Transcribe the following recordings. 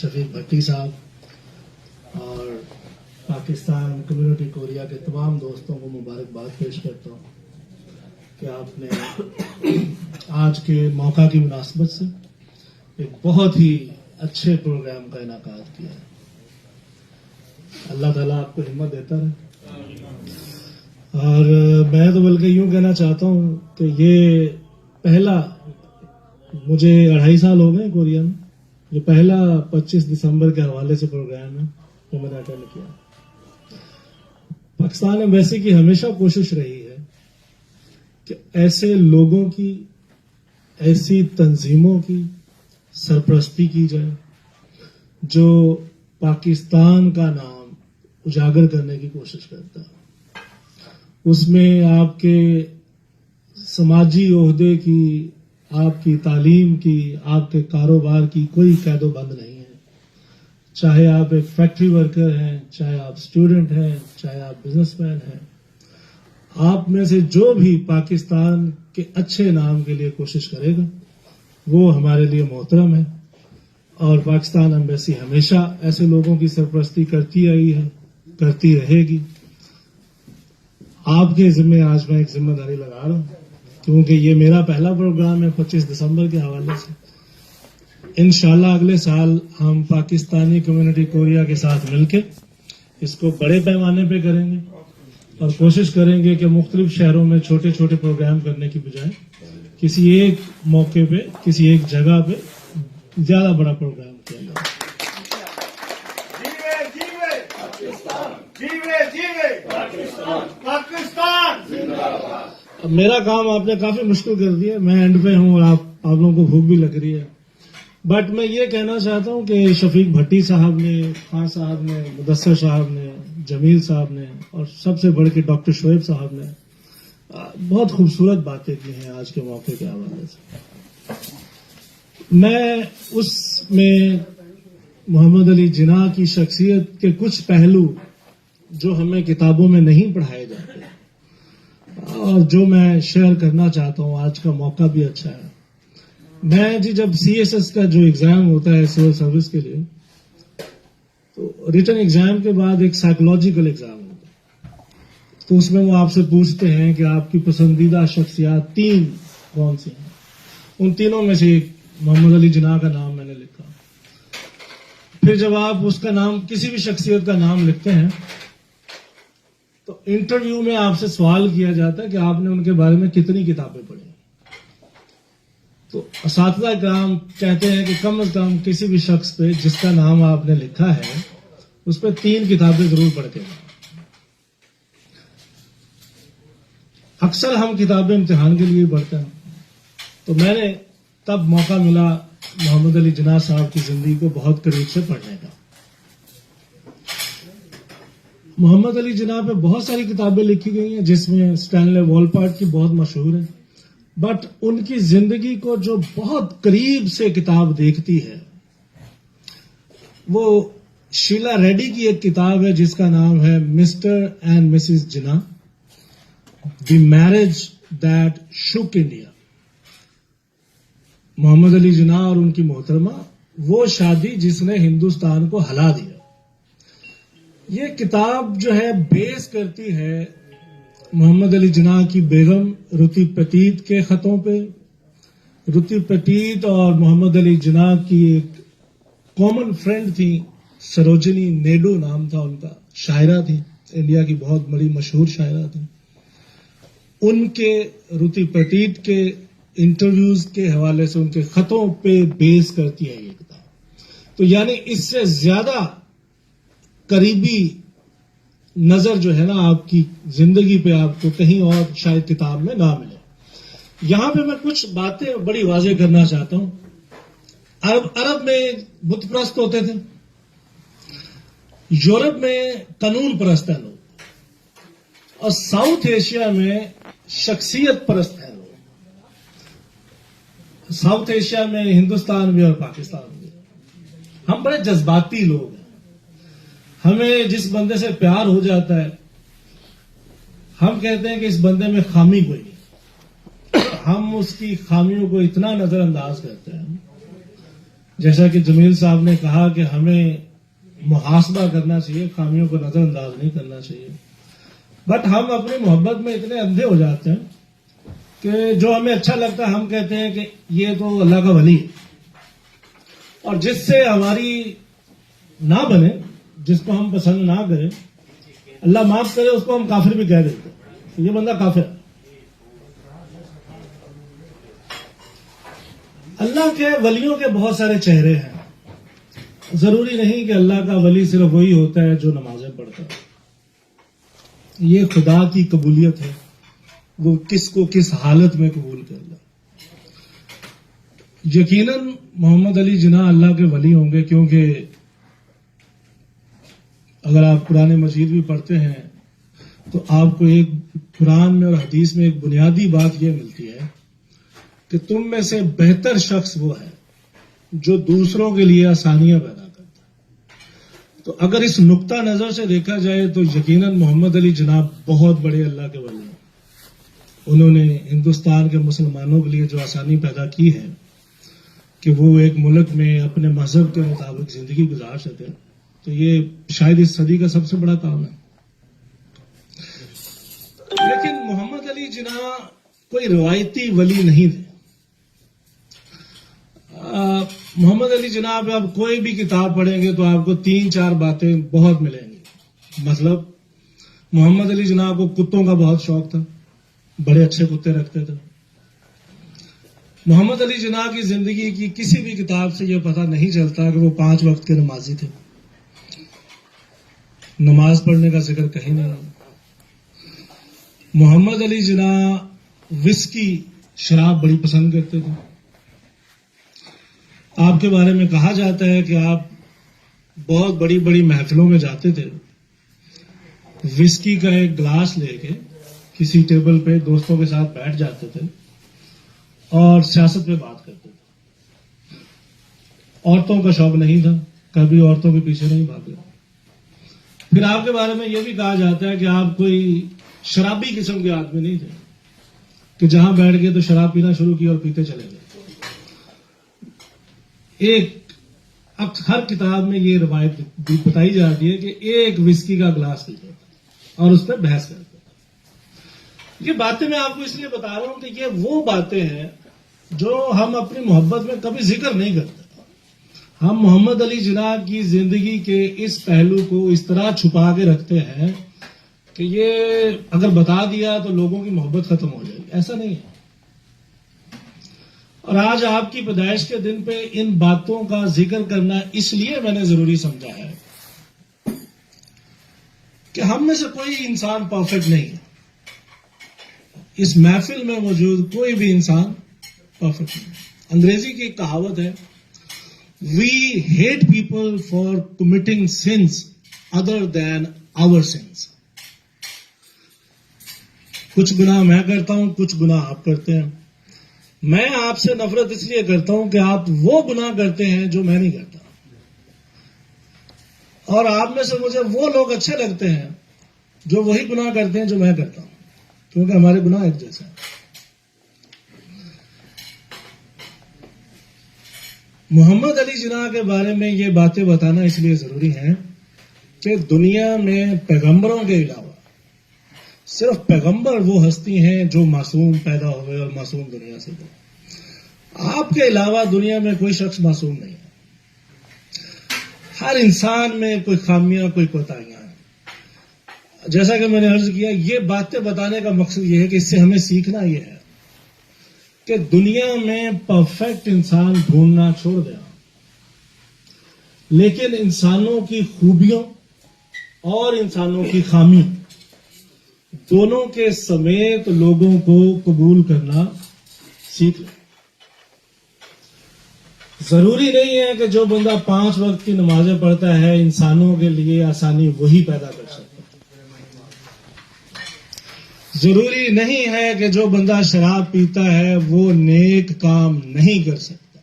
شفیق بھٹی صاحب اور Pakistan community Korea کے تمام دوستوں کو مبارکباد پیش کرتا ہوں کہ آپ نے آج کے موقع کی مناسبت سے ایک بہت ہی اچھے پروگرام کا انعقاد کیا ہے. اللہ تعالیٰ آپ کو ہمت دیتا رہے. اور میں تو بلکہ یوں کہنا چاہتا ہوں کہ یہ پہلا، مجھے 2.5 سال ہو گئے کوریا میں، یہ پہلا 25 دسمبر کے حوالے سے پروگرام ہے جو میں نے اٹینڈ کیا. پاکستان ایمبیسی کی ہمیشہ کوشش رہی ہے کہ ایسے لوگوں کی، ایسی تنظیموں کی سرپرستی کی جائے جو پاکستان کا نام اجاگر کرنے کی کوشش کرتا ہے. اس میں آپ کے سماجی عہدے کی، آپ کی تعلیم کی، آپ کے کاروبار کی کوئی قید و بند نہیں ہے. چاہے آپ ایک فیکٹری ورکر ہیں، چاہے آپ اسٹوڈنٹ ہیں، چاہے آپ بزنس مین ہیں، آپ میں سے جو بھی پاکستان کے اچھے نام کے لیے کوشش کرے گا وہ ہمارے لیے محترم ہے. اور پاکستان ایمبیسی ہمیشہ ایسے لوگوں کی سرپرستی کرتی آئی ہے، کرتی رہے گی. آپ کے ذمہ آج میں ایک ذمہ داری لگا رہا ہوں کیونکہ یہ میرا پہلا پروگرام ہے 25 دسمبر کے حوالے سے. انشاءاللہ اگلے سال ہم پاکستانی کمیونٹی کوریا کے ساتھ مل کے اس کو بڑے پیمانے پہ کریں گے اور کوشش کریں گے کہ مختلف شہروں میں چھوٹے چھوٹے پروگرام کرنے کی بجائے کسی ایک موقع پہ، کسی ایک جگہ پہ زیادہ بڑا پروگرام کیا جائے. اب میرا کام آپ نے کافی مشکل کر دیا، میں اینڈ پہ ہوں اور آپ لوگوں کو بھوک بھی لگ رہی ہے. بٹ میں یہ کہنا چاہتا ہوں کہ شفیق بھٹی صاحب نے، خان صاحب نے، مدثر صاحب نے، جمیل صاحب نے اور سب سے بڑھ کے ڈاکٹر شعیب صاحب نے بہت خوبصورت باتیں کی ہیں آج کے موقع کے حوالے سے. میں اس میں محمد علی جناح کی شخصیت کے کچھ پہلو جو ہمیں کتابوں میں نہیں پڑھائے جاتے اور جو میں شیئر کرنا چاہتا ہوں، آج کا موقع بھی اچھا ہے. میں جب CSS کا جو ایگزام ہوتا ہے سول سروس کے لیے، تو ریٹن ایگزام کے بعد ایک سائیکولوجیکل ایگزام ہوتا ہے. تو اس میں وہ آپ سے پوچھتے ہیں کہ آپ کی پسندیدہ شخصیات 3 کون سی ہیں. ان تینوں میں سے ایک محمد علی جناح کا نام میں نے لکھا. پھر جب آپ اس کا نام، کسی بھی شخصیت کا نام لکھتے ہیں تو انٹرویو میں آپ سے سوال کیا جاتا ہے کہ آپ نے ان کے بارے میں کتنی کتابیں پڑھی. تو اساتذہ کرام کہتے ہیں کہ کم از کم کسی بھی شخص پہ جس کا نام آپ نے لکھا ہے اس پہ 3 کتابیں ضرور پڑھ کے جائیں. اکثر ہم کتابیں امتحان کے لیے پڑھتے ہیں. تو میں نے تب موقع ملا محمد علی جناح صاحب کی زندگی کو بہت قریب سے پڑھنے کا. محمد علی جناح پہ بہت ساری کتابیں لکھی گئی ہیں جس میں اسٹینلے والپارٹ کی بہت مشہور ہے. بٹ ان کی زندگی کو جو بہت قریب سے کتاب دیکھتی ہے وہ شیلا ریڈی کی ایک کتاب ہے جس کا نام ہے Mr and Mrs Jinnah, the marriage that shook India. Muhammad Ali Jinnah اور ان کی محترمہ، وہ شادی جس نے ہندوستان کو ہلا دیا. یہ کتاب جو ہے بیس کرتی ہے محمد علی جناح کی بیگم رتی پٹیت کے خطوں پہ. رتی پٹیت اور محمد علی جناح کی ایک کامن فرینڈ تھی، سروجنی نیڈو نام تھا ان کا، شاعرہ تھی، انڈیا کی بہت بڑی مشہور شاعرہ تھی. ان کے، رتی پٹیت کے انٹرویوز کے حوالے سے، ان کے خطوں پہ بیس کرتی ہے یہ کتاب. تو یعنی اس سے زیادہ قریبی نظر جو ہے نا آپ کی زندگی پہ آپ کو کہیں اور شاید کتاب میں نہ ملے. یہاں پہ میں کچھ باتیں بڑی واضح کرنا چاہتا ہوں. عرب میں بت پرست ہوتے تھے، یورپ میں قانون پرست ہیں لوگ، اور ساؤتھ ایشیا میں شخصیت پرست ہیں لوگ. ساؤتھ ایشیا میں، ہندوستان میں اور پاکستان میں ہم بڑے جذباتی لوگ ہیں. ہمیں جس بندے سے پیار ہو جاتا ہے ہم کہتے ہیں کہ اس بندے میں خامی کوئی نہیں. ہم اس کی خامیوں کو اتنا نظر انداز کرتے ہیں جیسا کہ جمیل صاحب نے کہا کہ ہمیں محاسبہ کرنا چاہیے, خامیوں کو نظر انداز نہیں کرنا چاہیے. بٹ ہم اپنی محبت میں اتنے اندھے ہو جاتے ہیں کہ جو ہمیں اچھا لگتا ہے ہم کہتے ہیں کہ یہ تو اللہ کا ولی ہے, اور جس سے ہماری نہ بنے, جس کو ہم پسند نہ کریں, اللہ معاف کرے, اس کو ہم کافر بھی کہہ دیتے ہیں, یہ بندہ کافر ہے. اللہ کے ولیوں کے بہت سارے چہرے ہیں. ضروری نہیں کہ اللہ کا ولی صرف وہی ہوتا ہے جو نمازیں پڑھتا ہے. یہ خدا کی قبولیت ہے, وہ کس کو کس حالت میں قبول کر لے. یقیناً محمد علی جناح اللہ کے ولی ہوں گے, کیونکہ اگر آپ قرآن مجید بھی پڑھتے ہیں تو آپ کو ایک قرآن میں اور حدیث میں ایک بنیادی بات یہ ملتی ہے کہ تم میں سے بہتر شخص وہ ہے جو دوسروں کے لیے آسانیاں پیدا کرتا ہے. تو اگر اس نقطہ نظر سے دیکھا جائے تو یقیناً محمد علی جناح بہت بڑے اللہ کے ولی ہیں. انہوں نے ہندوستان کے مسلمانوں کے لیے جو آسانی پیدا کی ہے کہ وہ ایک ملک میں اپنے مذہب کے مطابق زندگی گزار سکے, تو یہ شاید اس صدی کا سب سے بڑا کام ہے. لیکن محمد علی جناح کوئی روایتی ولی نہیں تھے. محمد علی جناح پہ آپ کوئی بھی کتاب پڑھیں گے تو آپ کو 3-4 باتیں بہت ملیں گی. مطلب محمد علی جناح کو کتوں کا بہت شوق تھا, بڑے اچھے کتے رکھتے تھے. محمد علی جناح کی زندگی کی کسی بھی کتاب سے یہ پتہ نہیں چلتا کہ وہ 5 وقت کے نمازی تھے. نماز پڑھنے کا ذکر کہیں نہیں. محمد علی جناح وسکی شراب بڑی پسند کرتے تھے. آپ کے بارے میں کہا جاتا ہے کہ آپ بہت بڑی بڑی محفلوں میں جاتے تھے, وسکی کا ایک گلاس لے کے کسی ٹیبل پہ دوستوں کے ساتھ بیٹھ جاتے تھے اور سیاست پہ بات کرتے تھے. عورتوں کا شوق نہیں تھا, کبھی عورتوں کے پیچھے نہیں بھاگے. پھر آپ کے بارے میں یہ بھی کہا جاتا ہے کہ آپ کوئی شرابی قسم کے آدمی نہیں تھے کہ جہاں بیٹھ گئے تو شراب پینا شروع کی اور پیتے چلے گئے. ہر کتاب میں یہ روایت بتائی جاتی ہے کہ ایک وسکی کا گلاس پیتے اور اس پہ بحث کرتے. یہ باتیں میں آپ کو اس لیے بتا رہا ہوں کہ یہ وہ باتیں ہیں جو ہم اپنی محبت میں کبھی ذکر نہیں کرتے. ہم محمد علی جناح کی زندگی کے اس پہلو کو اس طرح چھپا کے رکھتے ہیں کہ یہ اگر بتا دیا تو لوگوں کی محبت ختم ہو جائے گی. ایسا نہیں ہے. اور آج آپ کی پیدائش کے دن پہ ان باتوں کا ذکر کرنا اس لیے میں نے ضروری سمجھا ہے کہ ہم میں سے کوئی انسان پرفیکٹ نہیں ہے. اس محفل میں موجود کوئی بھی انسان پرفیکٹ نہیں. انگریزی کی ایک کہاوت ہے, we hate people for committing sins other than our sins. کچھ گناہ میں کرتا ہوں, کچھ گناہ آپ کرتے ہیں. میں آپ سے نفرت اس لیے کرتا ہوں کہ آپ وہ گناہ کرتے ہیں جو میں نہیں کرتا, اور آپ میں سے مجھے وہ لوگ اچھے لگتے ہیں جو وہی گناہ کرتے ہیں جو میں کرتا ہوں, کیونکہ ہمارے گناہ ایک جیسے ہیں. محمد علی جناح کے بارے میں یہ باتیں بتانا اس لیے ضروری ہے کہ دنیا میں پیغمبروں کے علاوہ صرف پیغمبر وہ ہستی ہیں جو معصوم پیدا ہوئے اور معصوم دنیا سے گئے. آپ کے علاوہ دنیا میں کوئی شخص معصوم نہیں ہے. ہر انسان میں کوئی خامیاں, کوئی کوتاہیاں ہیں. جیسا کہ میں نے عرض کیا, یہ باتیں بتانے کا مقصد یہ ہے کہ اس سے ہمیں سیکھنا یہ ہے کہ دنیا میں پرفیکٹ انسان ڈھونڈنا چھوڑ دیں, لیکن انسانوں کی خوبیوں اور انسانوں کی خامی دونوں کے سمیت لوگوں کو قبول کرنا سیکھ لیں. ضروری نہیں ہے کہ جو بندہ 5 وقت کی نمازیں پڑھتا ہے انسانوں کے لیے آسانی وہی پیدا کر سکتا ہے. ضروری نہیں ہے کہ جو بندہ شراب پیتا ہے وہ نیک کام نہیں کر سکتا.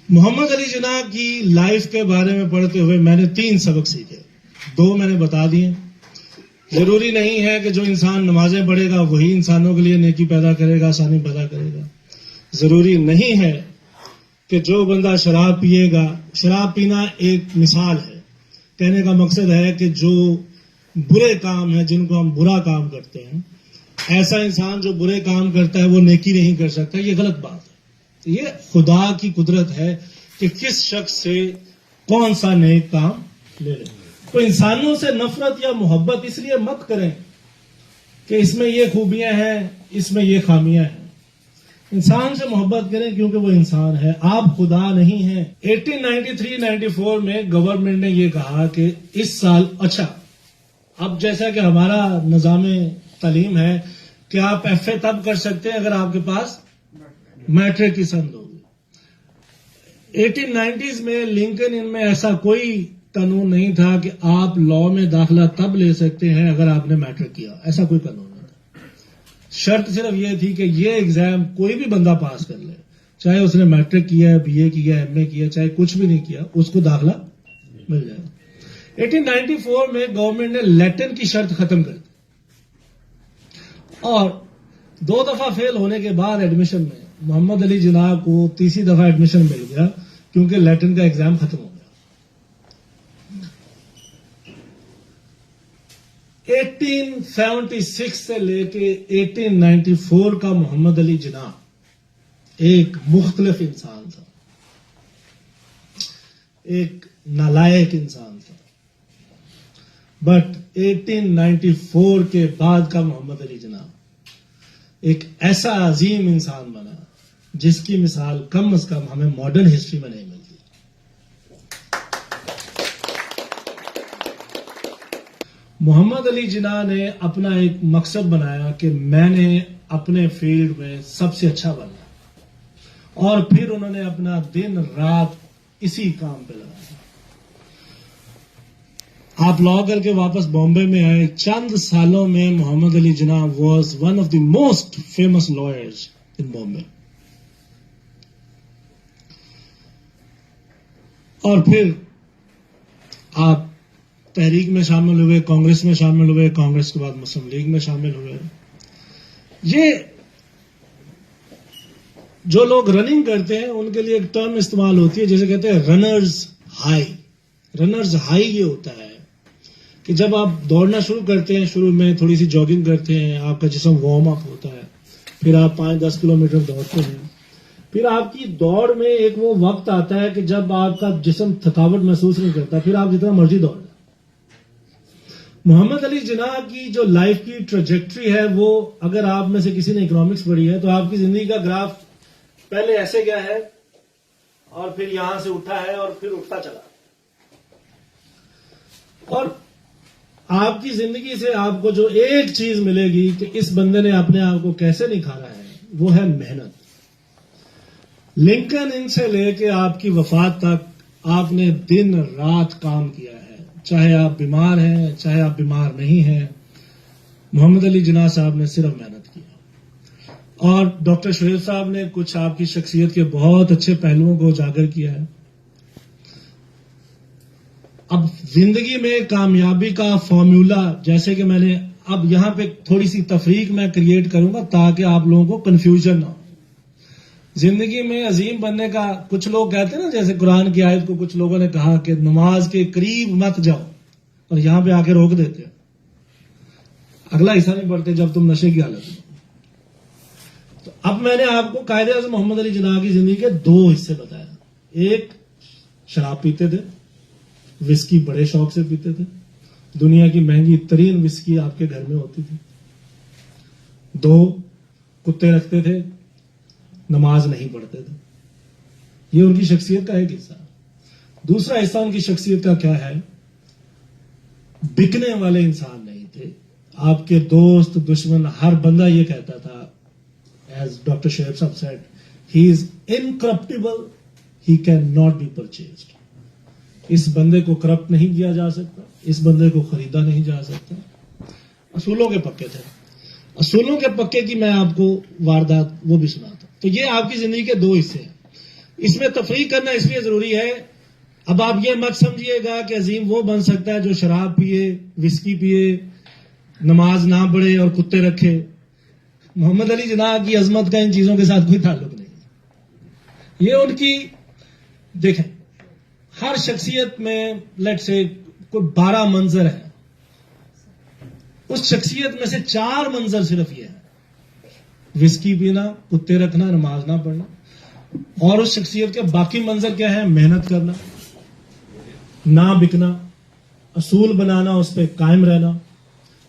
محمد علی جناح کی لائف کے بارے میں پڑھتے ہوئے میں نے 3 سبق سیکھے. 2 میں نے بتا دیے. ضروری نہیں ہے کہ جو انسان نمازیں پڑھے گا وہی انسانوں کے لیے نیکی پیدا کرے گا, آسانی پیدا کرے گا. ضروری نہیں ہے کہ جو بندہ شراب پیے گا، شراب پینا ایک مثال ہے، کہنے کا مقصد ہے کہ جو برے کام ہیں جن کو ہم برا کام کرتے ہیں، ایسا انسان جو برے کام کرتا ہے وہ نیکی نہیں کر سکتا، یہ غلط بات ہے۔ یہ خدا کی قدرت ہے کہ کس شخص سے کون سا نیک کام لے لے۔ تو انسانوں سے نفرت یا محبت اس لیے مت کریں کہ اس میں یہ خوبیاں ہیں، اس میں یہ خامیاں ہیں۔ انسان سے محبت کریں کیونکہ وہ انسان ہے، آپ خدا نہیں ہیں۔ 1893-94 میں گورنمنٹ نے یہ کہا کہ اس سال، اچھا اب جیسا کہ ہمارا نظام تعلیم ہے کہ آپ ایف اے تب کر سکتے ہیں اگر آپ کے پاس میٹرک کی سند ہوگی۔ 1890s میں لنکن ان میں ایسا کوئی قانون نہیں تھا کہ آپ لاء میں داخلہ تب لے سکتے ہیں اگر آپ نے میٹرک کیا، ایسا کوئی قانون نہیں تھا۔ شرط صرف یہ تھی کہ یہ ایگزام کوئی بھی بندہ پاس کر لے، چاہے اس نے میٹرک کیا، بی اے کیا، ایم اے کیا، چاہے کچھ بھی نہیں کیا، اس کو داخلہ مل جائے گا۔ 1894 میں گورنمنٹ نے لیٹن کی شرط ختم کر دی اور 2 دفعہ فیل ہونے کے بعد ایڈمیشن میں محمد علی جناح کو تیسری دفعہ ایڈمیشن مل گیا کیونکہ لیٹن کا ایگزام ختم ہو گیا۔ 1876 سے لے کے 1894 کا محمد علی جناح ایک مختلف انسان تھا، ایک نالائق انسان تھا، بٹ 1894 کے بعد کا محمد علی جناح ایک ایسا عظیم انسان بنا جس کی مثال کم از کم ہمیں ماڈرن ہسٹری میں نہیں ملتی۔ محمد علی جناح نے اپنا ایک مقصد بنایا کہ میں نے اپنے فیلڈ میں سب سے اچھا بننا، اور پھر انہوں نے اپنا دن رات اسی کام پہ لگایا۔ آپ لاء کر کے واپس بامبے میں آئے، چند سالوں میں Muhammad Ali Jinnah was one of the most famous lawyers in Bombay, اور پھر آپ تحریک میں شامل ہوئے، کانگریس میں شامل ہوئے، کانگریس کے بعد مسلم لیگ میں شامل ہوئے۔ یہ جو لوگ رننگ کرتے ہیں ان کے لیے ایک ٹرم استعمال ہوتی ہے جسے کہتے ہیں رنرز ہائی۔ رنرز ہائی یہ ہوتا ہے کہ جب آپ دوڑنا شروع کرتے ہیں، شروع میں تھوڑی سی جاگنگ کرتے ہیں، آپ کا جسم وارم اپ ہوتا ہے، پھر آپ 5-10 کلومیٹر دوڑتے ہیں، پھر آپ کی دوڑ میں ایک وہ وقت آتا ہے کہ جب آپ کا جسم تھکاوٹ محسوس نہیں کرتا، پھر آپ جتنا مرضی دوڑ لیں۔ محمد علی جناح کی جو لائف کی ٹریجیکٹری ہے، وہ اگر آپ میں سے کسی نے اکنامکس پڑھی ہے تو آپ کی زندگی کا گراف پہلے ایسے گیا ہے اور پھر یہاں سے اٹھا ہے اور پھر اٹھتا چلا، اور آپ کی زندگی سے آپ کو جو ایک چیز ملے گی کہ اس بندے نے اپنے آپ کو کیسے نکھارا ہے، وہ ہے محنت۔ لنکن ان سے لے کے آپ کی وفات تک آپ نے دن رات کام کیا ہے، چاہے آپ بیمار ہیں چاہے آپ بیمار نہیں ہیں، محمد علی جناح صاحب نے صرف محنت کی۔ اور ڈاکٹر شعیب صاحب نے کچھ آپ کی شخصیت کے بہت اچھے پہلوؤں کو اجاگر کیا ہے۔ اب زندگی میں کامیابی کا فارمولا، جیسے کہ میں نے اب یہاں پہ تھوڑی سی تفریق میں کریٹ کروں گا تاکہ آپ لوگوں کو کنفیوژن نہ ہو۔ زندگی میں عظیم بننے کا کچھ لوگ کہتے ہیں نا، جیسے قرآن کی آیت کو کچھ لوگوں نے کہا کہ نماز کے قریب مت جاؤ، اور یہاں پہ آ کے روک دیتے ہیں، اگلا حصہ نہیں پڑھتے جب تم نشے کی حالت میں۔ تو اب میں نے آپ کو قائد اعظم محمد علی جناح کی زندگی کے 2 حصے بتایا۔ ایک، شراب پیتے تھے، وسکی بڑے شوق سے پیتے تھے، دنیا کی مہنگی ترین وسکی آپ کے گھر میں ہوتی تھی۔ 2، کتے رکھتے تھے، نماز نہیں پڑھتے تھے۔ یہ ان کی شخصیت کا ایک حصہ۔ دوسرا حصہ ان کی شخصیت کا کیا ہے؟ بکنے والے انسان نہیں تھے۔ آپ کے دوست، دشمن، ہر بندہ یہ کہتا تھا، as doctor Shoaib sahab said, he is incorruptible, he can not be purchased. اس بندے کو کرپٹ نہیں کیا جا سکتا، اس بندے کو خریدا نہیں جا سکتا۔ اصولوں کے پکے تھے۔ اصولوں کے پکے کی میں آپ کو واردات وہ بھی سناتا ہوں۔ تو یہ آپ کی زندگی کے 2 حصے ہیں۔ اس میں تفریق کرنا اس لیے ضروری ہے، اب آپ یہ مت سمجھیے گا کہ عظیم وہ بن سکتا ہے جو شراب پیے، وسکی پیے، نماز نہ پڑھے اور کتے رکھے۔ محمد علی جناح کی عظمت کا ان چیزوں کے ساتھ کوئی تعلق نہیں۔ یہ ان کی دیکھیں ہر شخصیت میں لیٹ سے کوئی 12 منظر ہے، اس شخصیت میں سے 4 منظر صرف یہ ہے: وسکی پینا، کتے رکھنا، نماز نہ پڑھنا. اور اس شخصیت کے باقی منظر کیا ہے؟ محنت کرنا، نہ بکنا، اصول بنانا، اس پہ قائم رہنا،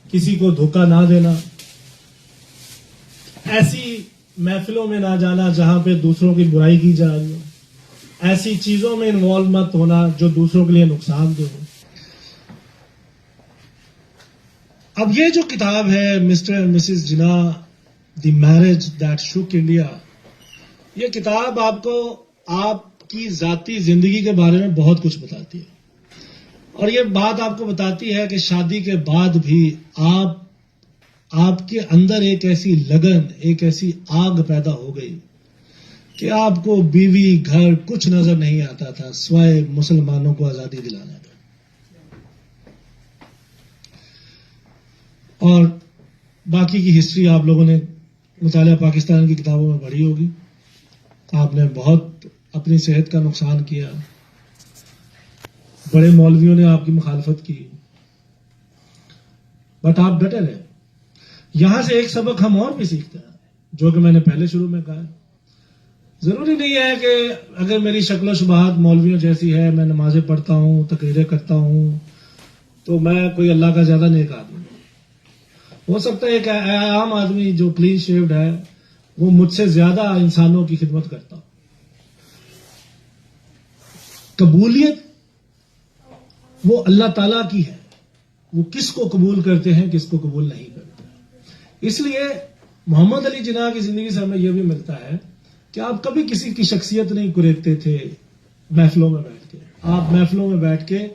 کسی کو دھوکہ نہ دینا، ایسی محفلوں میں نہ جانا جہاں پہ دوسروں کی برائی کی جا رہی ہو، ایسی چیزوں میں انوالو مت ہونا جو دوسروں کے لیے نقصان دہ ہو. اب یہ جو کتاب ہے Mr and Mrs Jinnah the marriage that shook India, یہ کتاب آپ کو آپ کی ذاتی زندگی کے بارے میں بہت کچھ بتاتی ہے، اور یہ بات آپ کو بتاتی ہے کہ شادی کے بعد بھی آپ کے اندر ایک ایسی لگن، ایک ایسی آگ پیدا ہو گئی کہ آپ کو بیوی، گھر کچھ نظر نہیں آتا تھا سوائے مسلمانوں کو آزادی دلانے کا. اور باقی کی ہسٹری آپ لوگوں نے مطالعہ پاکستان کی کتابوں میں پڑھی ہوگی. آپ نے بہت اپنی صحت کا نقصان کیا، بڑے مولویوں نے آپ کی مخالفت کی، بٹ آپ ڈٹے رہے. یہاں سے ایک سبق ہم اور بھی سیکھتے ہیں، جو کہ میں نے پہلے شروع میں کہا ہے. ضروری نہیں ہے کہ اگر میری شکل و شباہت مولویوں جیسی ہے، میں نمازیں پڑھتا ہوں، تقریریں کرتا ہوں، تو میں کوئی اللہ کا زیادہ نیک آدمی ہوں. ہو سکتا ہے ایک عام آدمی جو کلین شیوڈ ہے وہ مجھ سے زیادہ انسانوں کی خدمت کرتا ہو. قبولیت وہ اللہ تعالیٰ کی ہے، وہ کس کو قبول کرتے ہیں، کس کو قبول نہیں کرتے. اس لیے محمد علی جناح کی زندگی سے ہمیں یہ بھی ملتا ہے کہ آپ کبھی کسی کی شخصیت نہیں کریدتے تھے محفلوں میں بیٹھ کے. آپ محفلوں میں بیٹھ کے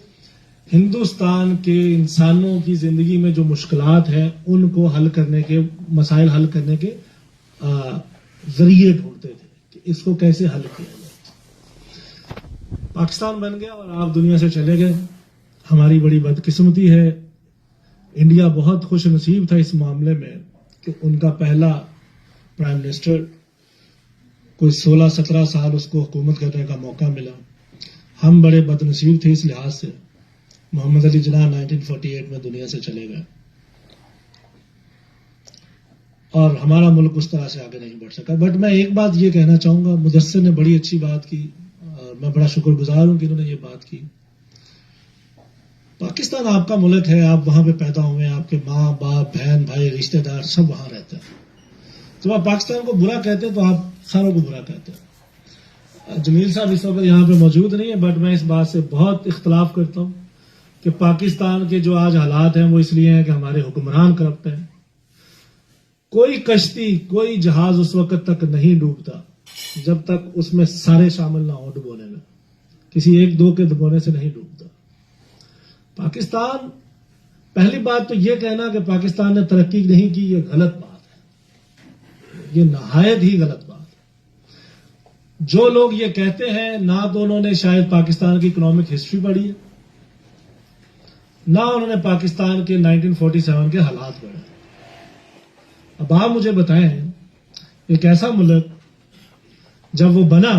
ہندوستان کے انسانوں کی زندگی میں جو مشکلات ہیں ان کو حل کرنے کے، مسائل حل کرنے کے ذریعے ڈھونڈتے تھے کہ اس کو کیسے حل کیا جائے. پاکستان بن گیا اور آپ دنیا سے چلے گئے. ہماری بڑی بدقسمتی ہے. انڈیا بہت خوش نصیب تھا اس معاملے میں کہ ان کا پہلا پرائم منسٹر کوئی 16-17 سال اس کو حکومت کرنے کا موقع ملا. ہم بڑے بد نصیب تھے اس لحاظ سے. محمد علی جناح 1948 میں دنیا سے چلے گئے اور ہمارا ملک اس طرح سے آگے نہیں بڑھ سکا. بٹ میں ایک بات یہ کہنا چاہوں گا، مدثر نے بڑی اچھی بات کی اور میں بڑا شکر گزار ہوں کہ انہوں نے یہ بات کی. پاکستان آپ کا ملک ہے، آپ وہاں پہ پیدا ہوئے، آپ کے ماں باپ، بہن بھائی، رشتہ دار سب وہاں رہتے ہیں. جب آپ پاکستان کو برا کہتے ہیں تو آپ ساروں کو برا کہتے ہیں. جمیل صاحب اس وقت یہاں پہ موجود نہیں ہے، بٹ میں اس بات سے بہت اختلاف کرتا ہوں کہ پاکستان کے جو آج حالات ہیں وہ اس لیے ہیں کہ ہمارے حکمران کرپٹ ہیں. کوئی کشتی، کوئی جہاز اس وقت تک نہیں ڈوبتا جب تک اس میں سارے شامل نہ ہو ڈبونے میں. کسی ایک دو کے ڈبونے سے نہیں ڈوبتا. پاکستان، پہلی بات تو یہ کہنا کہ پاکستان نے ترقی نہیں کی، یہ غلط بات ہے، یہ نہایت ہی غلط بات ہے. جو لوگ یہ کہتے ہیں نہ تو انہوں نے شاید پاکستان کی اکنامک ہسٹری پڑھی ہے، نہ انہوں نے پاکستان کے 1947 کے حالات پڑھے. اب آپ مجھے بتائیں، ایک ایسا ملک جب وہ بنا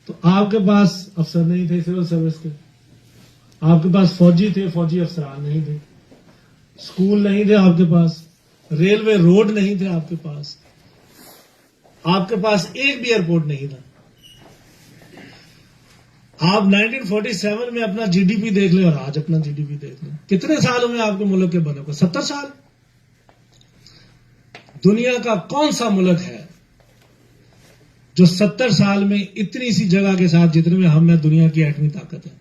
تو آپ کے پاس افسر نہیں تھے سول سروس کے، آپ کے پاس فوجی تھے، فوجی افسران نہیں تھے، اسکول نہیں تھے آپ کے پاس، ریلوے روڈ نہیں تھے آپ کے پاس، آپ کے پاس ایک بھی ایئرپورٹ نہیں تھا. آپ 1947 میں اپنا جی ڈی پی دیکھ لیں اور آج اپنا جی ڈی پی دیکھ لیں. کتنے سال ہوئے آپ کے ملک کے بنے کو؟ 70 سال. دنیا کا کون سا ملک ہے جو 70 سال میں اتنی سی جگہ کے ساتھ جتنے میں ہم میں دنیا کی ایٹمی طاقت ہے؟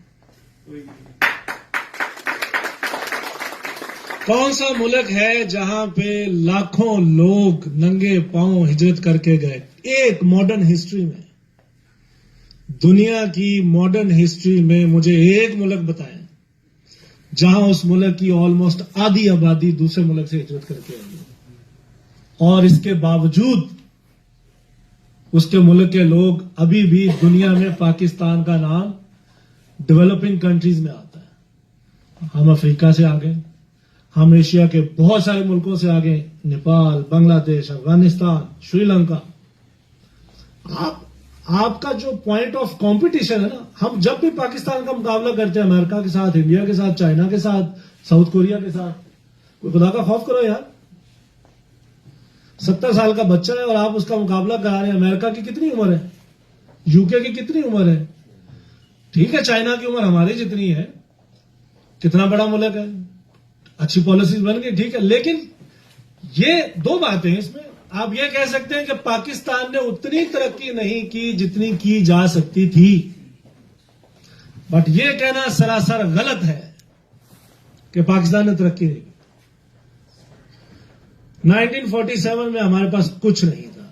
کون سا ملک ہے جہاں پہ لاکھوں لوگ ننگے پاؤں ہجرت کر کے گئے؟ ایک ماڈرن ہسٹری میں، دنیا کی ماڈرن ہسٹری میں مجھے ایک ملک بتائیں جہاں اس ملک کی آلموسٹ آدھی آبادی دوسرے ملک سے ہجرت کر کے آئی اور اس کے باوجود اس کے ملک کے لوگ ابھی بھی دنیا میں پاکستان کا نام ڈیولپنگ کنٹریز میں آتا ہے. ہم افریقہ سے آگے، ہم ایشیا کے بہت سارے ملکوں سے آگے، نیپال، بنگلہ دیش، افغانستان، شری لنکا. آپ کا جو پوائنٹ آف کمپٹیشن ہے نا, ہم جب بھی پاکستان کا مقابلہ کرتے ہیں امریکہ کے ساتھ, انڈیا کے ساتھ, چائنا کے ساتھ, ساؤتھ کوریا کے ساتھ, کوئی خدا کا خوف کرو یار. 70 سال کا بچہ ہے اور آپ اس کا مقابلہ کرا رہے ہیں. امریکہ کی کتنی عمر ہے, یو کے کی کتنی عمر ہے, ٹھیک ہے چائنا کی عمر ہماری جتنی ہے, کتنا بڑا ملک ہے, اچھی پالیسیز بن گئی, ٹھیک ہے, لیکن یہ دو باتیں اس میں. آپ یہ کہہ سکتے ہیں کہ پاکستان نے اتنی ترقی نہیں کی جتنی کی جا سکتی تھی, بٹ یہ کہنا سراسر غلط ہے کہ پاکستان نے ترقی نہیں کی. 1947 میں ہمارے پاس کچھ نہیں تھا,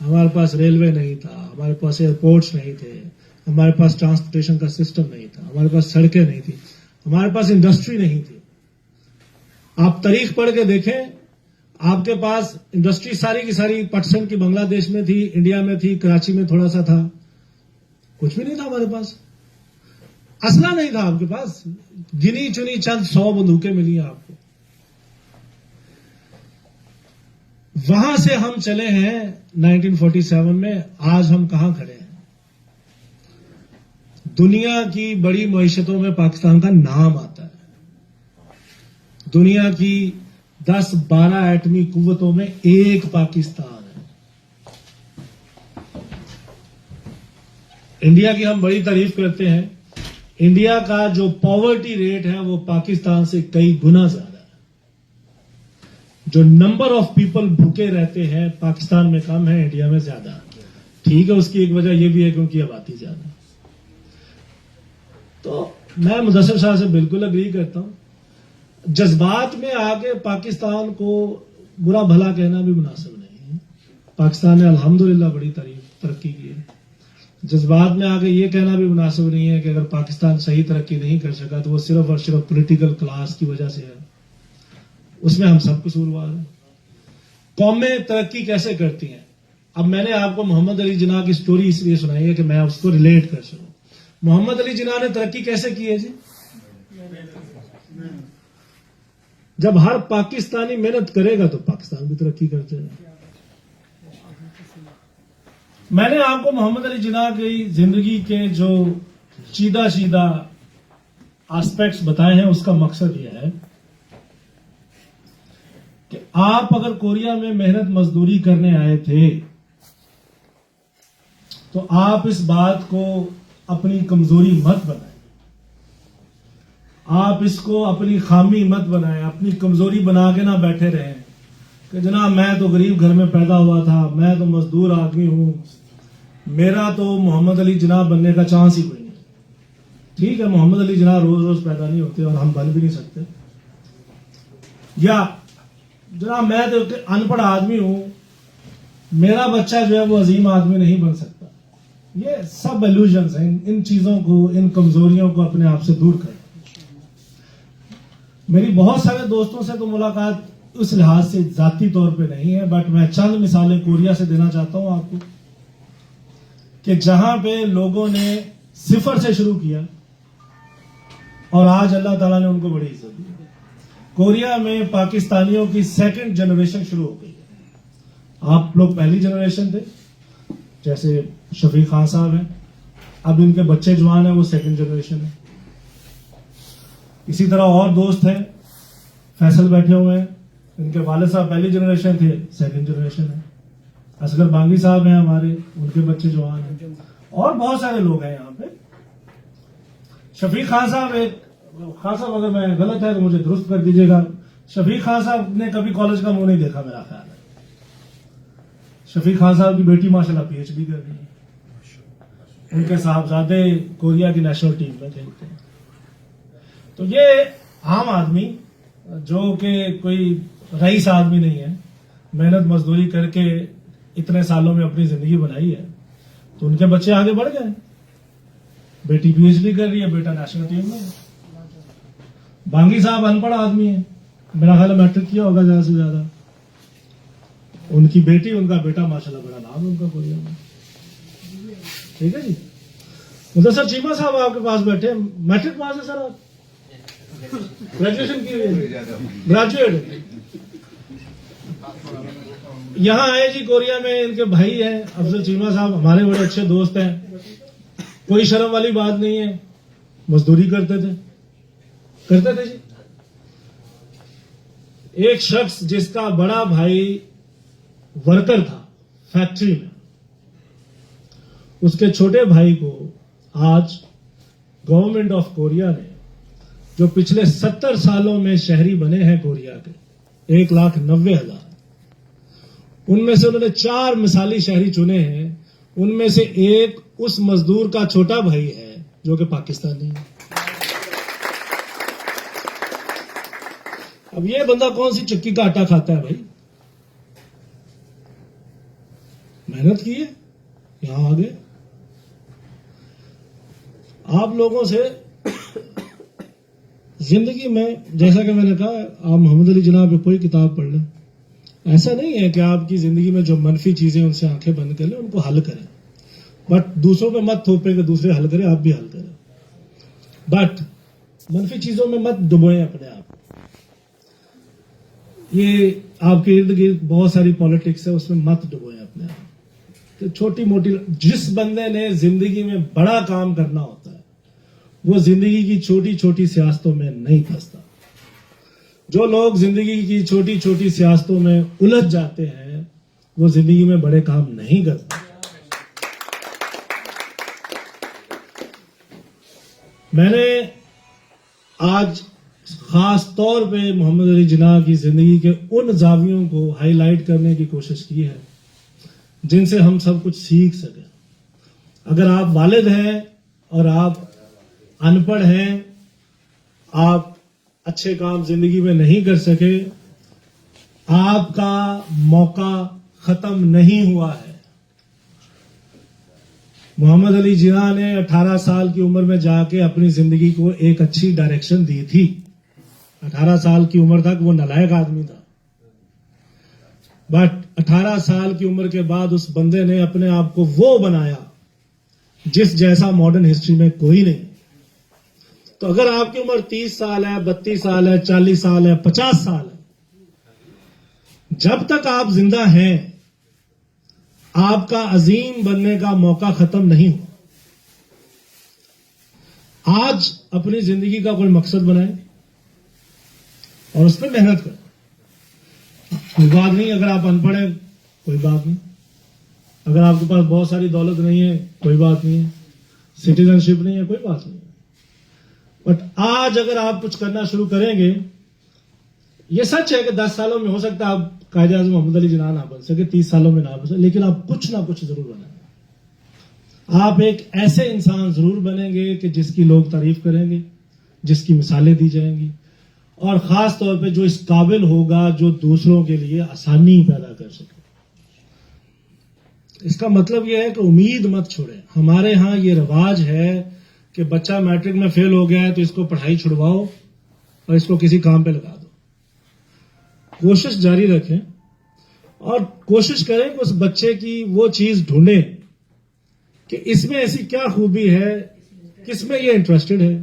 ہمارے پاس ریلوے نہیں تھا, ہمارے پاس ایئرپورٹس نہیں تھے, ہمارے پاس ٹرانسپورٹیشن کا سسٹم نہیں تھا, ہمارے پاس سڑکیں نہیں تھی, ہمارے پاس انڈسٹری نہیں تھی. آپ تاریخ پڑھ کے دیکھیں, آپ کے پاس انڈسٹری ساری کی ساری پٹسن کی بنگلہ دیش میں تھی, انڈیا میں تھی, کراچی میں تھوڑا سا تھا, کچھ بھی نہیں تھا ہمارے پاس, اسلحہ نہیں تھا آپ کے پاس, گنی چنی چند 100 بندوقیں ملی ہیں آپ کو. وہاں سے ہم چلے ہیں 1947 میں, آج ہم کہاں کھڑے ہیں؟ دنیا کی بڑی معیشتوں میں پاکستان کا نام آتا ہے, دنیا کی 10-12 ایٹمی قوتوں میں ایک پاکستان ہے. انڈیا کی ہم بڑی تعریف کرتے ہیں, انڈیا کا جو پاورٹی ریٹ ہے وہ پاکستان سے کئی گنا زیادہ ہے. جو نمبر آف پیپل بھوکے رہتے ہیں پاکستان میں کم ہے, انڈیا میں زیادہ. ٹھیک ہے, اس کی ایک وجہ یہ بھی ہے کیونکہ آبادی زیادہ ہے. تو میں مدثر شاہ سے بالکل اگری کرتا ہوں, جذبات میں آگے پاکستان کو برا بھلا کہنا بھی مناسب نہیں ہے. پاکستان نے الحمدللہ بڑی ترقی کی ہے. جذبات میں آگے یہ کہنا بھی مناسب نہیں ہے کہ اگر پاکستان صحیح ترقی نہیں کر سکا تو وہ صرف اور صرف پولیٹیکل کلاس کی وجہ سے ہے. اس میں ہم سب قصوروار ہیں. قومیں ترقی کیسے کرتی ہیں؟ اب میں نے آپ کو محمد علی جناح کی سٹوری اس لیے سنائی ہے کہ میں اس کو ریلیٹ کر سکوں. محمد علی جناح نے ترقی کیسے کی ہے جی؟ جب ہر پاکستانی محنت کرے گا تو پاکستان بھی ترقی کرتے ہیں. میں نے آپ کو محمد علی جناح کی زندگی کے جو چیدہ آسپیکٹس بتائے ہیں, اس کا مقصد یہ ہے کہ آپ اگر کوریا میں محنت مزدوری کرنے آئے تھے تو آپ اس بات کو اپنی کمزوری مت بنائیں, آپ اس کو اپنی خامی مت بنائیں, اپنی کمزوری بنا کے نہ بیٹھے رہیں کہ جناب میں تو غریب گھر میں پیدا ہوا تھا, میں تو مزدور آدمی ہوں, میرا تو محمد علی جناح بننے کا چانس ہی کوئی نہیں. ٹھیک ہے, محمد علی جناح روز روز پیدا نہیں ہوتے اور ہم بن بھی نہیں سکتے. یا جناب میں تو ان پڑھ آدمی ہوں, میرا بچہ جو ہے وہ عظیم آدمی نہیں بن سکتا. یہ سب ایلوژنز ہیں. ان چیزوں کو, ان کمزوریوں کو اپنے آپ سے دور کریں. میری بہت سارے دوستوں سے تو ملاقات اس لحاظ سے ذاتی طور پہ نہیں ہے, بٹ میں چند مثالیں کوریا سے دینا چاہتا ہوں آپ کو کہ جہاں پہ لوگوں نے صفر سے شروع کیا اور آج اللہ تعالیٰ نے ان کو بڑی عزت دی. کوریا میں پاکستانیوں کی 2nd جنریشن شروع ہو گئی ہے. آپ لوگ پہلی جنریشن تھے, جیسے شفیق خان صاحب ہیں, اب ان کے بچے جوان ہیں, وہ 2nd جنریشن ہے. اسی طرح اور دوست ہیں, فیصل بیٹھے ہوئے ہیں, ان کے والد صاحب پہلی جنریشن تھے, 2nd جنریشن ہے. اصغر بانگی صاحب ہیں ہمارے, ان کے بچے جوان ہیں, اور بہت سارے لوگ ہیں یہاں پہ. شفیق خان صاحب خان صاحب اگر میں غلط ہے تو مجھے درست کر دیجیے گا. شفیق خان صاحب نے کبھی کالج کا منہ نہیں دیکھا میرا خیال ہے. شفیق خان صاحب کی بیٹی ماشاءاللہ PhD کر رہی ہے. ان کے صاحبزادے کوریا کی نیشنل ٹیم میں کھیلتے ہیں. تو یہ عام آدمی جو کہ کوئی رئیس آدمی نہیں ہے, محنت مزدوری کر کے اتنے سالوں میں اپنی زندگی بنائی ہے, تو ان کے بچے آگے بڑھ گئے. بیٹی PhD کر رہی ہے, بیٹا نیشنل ٹیم میں. بانگی صاحب ان پڑھ آدمی ہیں, میرا خیال ہے میٹرک کیا ہوگا زیادہ سے زیادہ. ان کی بیٹی, ان کا بیٹا ماشاءاللہ بڑا نام ہے ان کا کوریا میں. ٹھیک ہے جی. مدثر چیمہ صاحب آپ کے پاس بیٹھے, میٹرک پاس ہے سر, آپ گریجویشن کی ہوئی ہے, گریجویٹ. یہاں آئے جی کوریا میں، ان کے بھائی ہیں افضل چیمہ صاحب، ہمارے بڑے اچھے دوست ہیں، کوئی شرم والی بات نہیں ہے، مزدوری کرتے تھے جی. ایک شخص جس کا بڑا بھائی ورکر تھا فیکٹری میں، اس کے چھوٹے بھائی کو آج گورنمنٹ آف کوریا نے، جو پچھلے 70 سالوں میں شہری بنے ہیں کوریا کے 1,90,000، ان میں سے انہوں نے 4 مثالی شہری چنے ہیں. ان میں سے ایک اس مزدور کا چھوٹا بھائی ہے جو کہ پاکستانی ہے. اب یہ بندہ کون سی چکی کا آٹا کھاتا ہے بھائی؟ محنت کی ہے، یہاں آگے. آپ لوگوں سے زندگی میں، جیسا کہ میں نے کہا، آپ محمد علی جناح پہ کوئی کتاب پڑھ لیں. ایسا نہیں ہے کہ آپ کی زندگی میں جو منفی چیزیں ان سے آنکھیں بند کر لیں، ان کو حل کریں، بٹ دوسروں پہ مت تھوپیں کہ دوسرے حل کریں، آپ بھی حل کریں. بٹ منفی چیزوں میں مت ڈبوئیں اپنے آپ. یہ آپ کے ارد گرد بہت ساری پالیٹکس ہے، اس میں مت ڈبوئیں اپنے آپ. تو چھوٹی موٹی، جس بندے نے زندگی میں بڑا کام کرنا ہوتا ہے وہ زندگی کی چھوٹی چھوٹی سیاستوں میں نہیں پھنستا. جو لوگ زندگی کی چھوٹی چھوٹی سیاستوں میں الجھ جاتے ہیں وہ زندگی میں بڑے کام نہیں کرتے. میں نے آج خاص طور پہ محمد علی جناح کی زندگی کے ان زاویوں کو ہائی لائٹ کرنے کی کوشش کی ہے جن سے ہم سب کچھ سیکھ سکیں. اگر آپ والد ہیں اور آپ ان پڑھ ہیں، آپ اچھے کام زندگی میں نہیں کر سکے، آپ کا موقع ختم نہیں ہوا ہے. محمد علی جناح نے 18 سال کی عمر میں جا کے اپنی زندگی کو ایک اچھی ڈائریکشن دی تھی. 18 سال کی عمر تک وہ نالائق آدمی تھا، بٹ 18 سال کی عمر کے بعد اس بندے نے اپنے آپ کو وہ بنایا جس جیسا ماڈرن ہسٹری میں کوئی نہیں. تو اگر آپ کی عمر 30 سال ہے، 32 سال ہے، 40 سال ہے، 50 سال ہے، جب تک آپ زندہ ہیں آپ کا عظیم بننے کا موقع ختم نہیں ہوا. آج اپنی زندگی کا کوئی مقصد بنائیں اور اس پہ محنت کریں. کوئی بات نہیں اگر آپ ان پڑھ ہیں، کوئی بات نہیں. اگر آپ کے پاس بہت ساری دولت نہیں ہے، کوئی بات نہیں ہے. سٹیزن شپ نہیں ہے، کوئی بات نہیں ہے. بٹ آج اگر آپ کچھ کرنا شروع کریں گے، یہ سچ ہے کہ 10 سالوں میں ہو سکتا ہے آپ قائد اعظم محمد علی جناح نہ بن سکے، 30 سالوں میں نہ بن سکے، لیکن آپ کچھ نہ کچھ ضرور بنیں گے. آپ ایک ایسے انسان ضرور بنیں گے کہ جس کی لوگ تعریف کریں گے، جس کی مثالیں دی جائیں گی، اور خاص طور پہ جو اس قابل ہوگا جو دوسروں کے لیے آسانی پیدا کر سکے. اس کا مطلب یہ ہے کہ امید مت چھوڑیں. ہمارے ہاں یہ رواج ہے کہ بچہ میٹرک میں فیل ہو گیا ہے تو اس کو پڑھائی چھڑواؤ اور اس کو کسی کام پہ لگا دو. کوشش جاری رکھیں اور کوشش کریں کہ اس بچے کی وہ چیز ڈھونڈیں کہ اس میں ایسی کیا خوبی ہے، کس میں یہ انٹرسٹڈ ہے،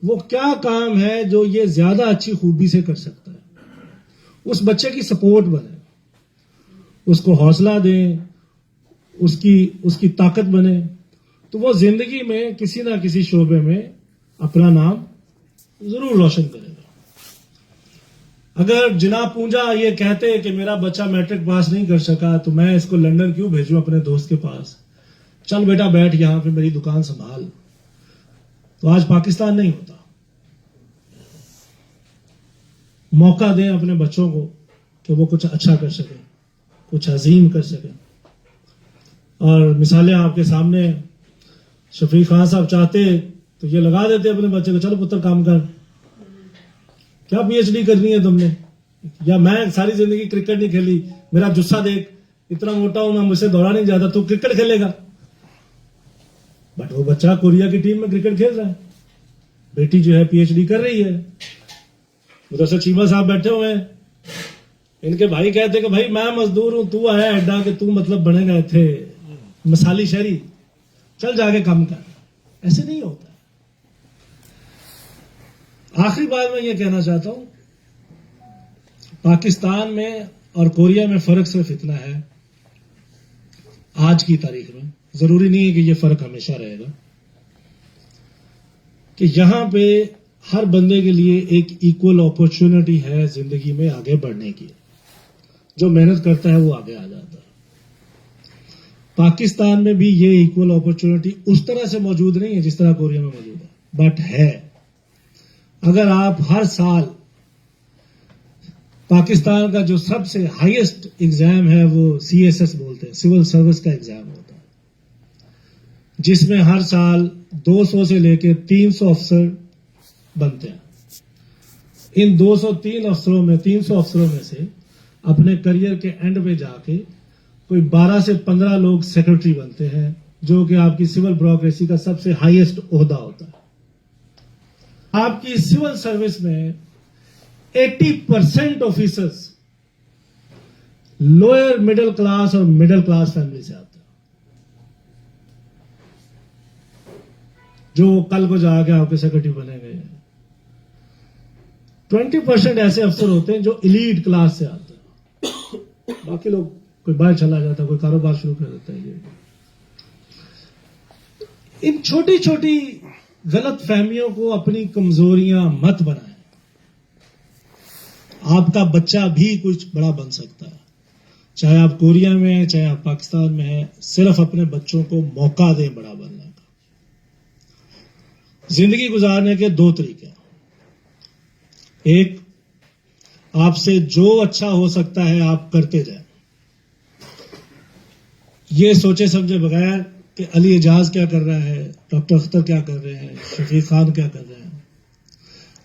وہ کیا کام ہے جو یہ زیادہ اچھی خوبی سے کر سکتا ہے. اس بچے کی سپورٹ بنیں، اس کو حوصلہ دیں، اس کی طاقت بنے، تو وہ زندگی میں کسی نہ کسی شعبے میں اپنا نام ضرور روشن کرے گا. اگر جناح پونجا یہ کہتے کہ میرا بچہ میٹرک پاس نہیں کر سکا تو میں اس کو لندن کیوں بھیجوں اپنے دوست کے پاس، چل بیٹا بیٹھ یہاں پہ میری دکان سنبھال، تو آج پاکستان نہیں ہوتا. موقع دیں اپنے بچوں کو کہ وہ کچھ اچھا کر سکے، کچھ عظیم کر سکے. اور مثالیں آپ کے سامنے. شفیق خان صاحب چاہتے تو یہ لگا دیتے اپنے بچے کو، چلو پتر کام کر، کیا پی ایچ ڈی کرنی ہے تم نے، یا میں ساری زندگی کرکٹ نہیں کھیلی، میرا جسہ دیکھ اتنا موٹا ہوں میں، مجھ سے دوڑا نہیں جاتا، تو کرکٹ کھیلے گا. بٹ وہ بچہ کوریا کی ٹیم میں کرکٹ کھیل رہا ہے. بیٹی جو ہے پی ایچ ڈی کر رہی ہے. مدثر چیمہ صاحب بیٹھے ہوئے ہیں، ان کے بھائی کہتے کہ بھائی میں مزدور ہوں، تو آیا اڈا کہ تو مطلب بنے گا تھے مثالی شہری، چل جا کے کام کر. ایسے نہیں ہوتا. آخری بات میں یہ کہنا چاہتا ہوں، پاکستان میں اور کوریا میں فرق صرف اتنا ہے آج کی تاریخ میں، ضروری نہیں ہے کہ یہ فرق ہمیشہ رہے گا، کہ یہاں پہ ہر بندے کے لیے ایک ایکول اپرچونٹی ہے زندگی میں آگے بڑھنے کی. جو محنت کرتا ہے وہ آگے آ جاتا ہے. پاکستان میں بھی یہ ایکول اپرچونٹی اس طرح سے موجود نہیں ہے جس طرح کوریا میں موجود ہے، بٹ ہے. اگر آپ ہر سال پاکستان کا جو سب سے ہائیسٹ ایگزام ہے وہ CSS بولتے ہیں، سول سروس کا ایگزام ہوتا ہے، جس میں ہر سال 200 سے لے کے 300 افسر بنتے ہیں. ان 203 افسروں میں 300 افسروں میں سے اپنے کریئر کے اینڈ پہ جا کے کوئی 12 سے 15 لوگ سیکرٹری بنتے ہیں، جو کہ آپ کی سول بیوروکریسی کا سب سے ہائیسٹ عہدہ ہوتا ہے. آپ کی سول سروس میں 80% آفیسرز لوئر مڈل کلاس اور مڈل کلاس فیملی سے آتے ہیں، جو کل کو جا کے آپ کے سیکرٹری بنے گئے. 20% ایسے افسر ہوتے ہیں جو ایلیٹ کلاس سے آتے ہیں، باقی لوگ کوئی باہر چلا جاتا ہے، کوئی کاروبار شروع کر دیتا ہے. ان چھوٹی چھوٹی غلط فہمیوں کو اپنی کمزوریاں مت بنائیں. آپ کا بچہ بھی کچھ بڑا بن سکتا ہے، چاہے آپ کوریا میں ہیں چاہے آپ پاکستان میں ہیں. صرف اپنے بچوں کو موقع دیں بڑا بننے کا. زندگی گزارنے کے 2 طریقے ہیں. ایک، آپ سے جو اچھا ہو سکتا ہے آپ کرتے جائیں، یہ سوچے سمجھے بغیر کہ علی اعجاز کیا کر رہا ہے، ڈاکٹر اختر کیا کر رہے ہیں، شفیق خان کیا کر رہے ہیں.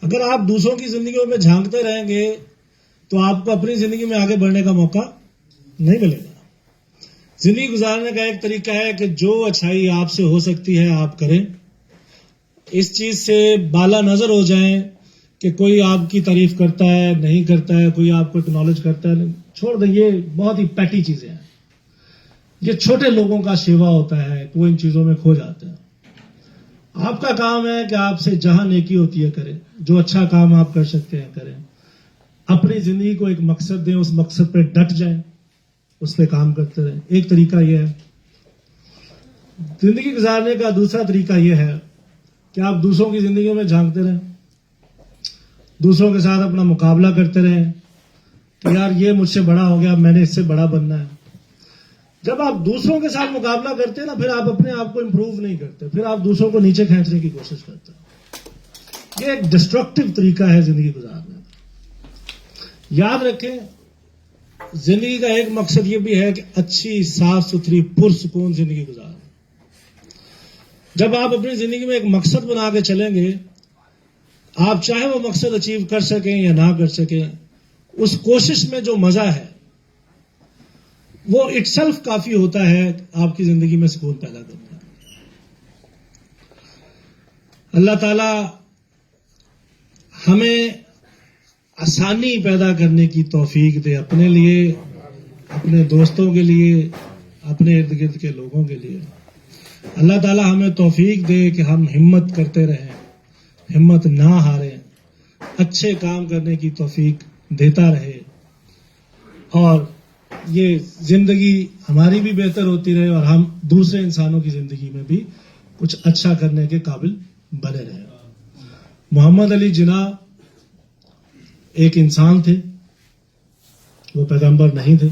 اگر آپ دوسروں کی زندگیوں میں جھانکتے رہیں گے تو آپ کو اپنی زندگی میں آگے بڑھنے کا موقع نہیں ملے گا. زندگی گزارنے کا ایک طریقہ ہے کہ جو اچھائی آپ سے ہو سکتی ہے آپ کریں. اس چیز سے بالا نظر ہو جائیں کہ کوئی آپ کی تعریف کرتا ہے نہیں کرتا ہے، کوئی آپ کو اکنالج کرتا ہے نہیں، چھوڑ دیں. یہ بہت ہی پیٹی چیزیں ہیں، یہ چھوٹے لوگوں کا شیوا ہوتا ہے، وہ ان چیزوں میں کھو جاتے ہیں. آپ کا کام ہے کہ آپ سے جہاں نیکی ہوتی ہے کریں، جو اچھا کام آپ کر سکتے ہیں کریں. اپنی زندگی کو ایک مقصد دیں، اس مقصد پہ ڈٹ جائیں، اس پہ کام کرتے رہیں. ایک طریقہ یہ ہے. زندگی گزارنے کا دوسرا طریقہ یہ ہے کہ آپ دوسروں کی زندگیوں میں جھانکتے رہیں، دوسروں کے ساتھ اپنا مقابلہ کرتے رہیں کہ یار یہ مجھ سے بڑا ہو گیا، میں نے اس سے بڑا بننا ہے. جب آپ دوسروں کے ساتھ مقابلہ کرتے ہیں نا، پھر آپ اپنے آپ کو امپروو نہیں کرتے، پھر آپ دوسروں کو نیچے کھینچنے کی کوشش کرتے ہیں. یہ ایک ڈسٹرکٹیو طریقہ ہے زندگی گزارنے کا. یاد رکھیں، زندگی کا ایک مقصد یہ بھی ہے کہ اچھی صاف ستھری پرسکون زندگی گزاریں. جب آپ اپنی زندگی میں ایک مقصد بنا کے چلیں گے، آپ چاہے وہ مقصد اچیو کر سکیں یا نہ کر سکیں، اس کوشش میں جو مزہ ہے وہ اٹ سیلف کافی ہوتا ہے آپ کی زندگی میں سکون پیدا کرنے کا. اللہ تعالی ہمیں آسانی پیدا کرنے کی توفیق دے، اپنے لیے، اپنے دوستوں کے لیے، اپنے ارد گرد کے لوگوں کے لیے. اللہ تعالی ہمیں توفیق دے کہ ہم ہمت کرتے رہیں، ہمت نہ ہاریں، اچھے کام کرنے کی توفیق دیتا رہے، اور یہ زندگی ہماری بھی بہتر ہوتی رہے اور ہم دوسرے انسانوں کی زندگی میں بھی کچھ اچھا کرنے کے قابل بنے رہے. محمد علی جناح ایک انسان تھے، وہ پیغمبر نہیں تھے.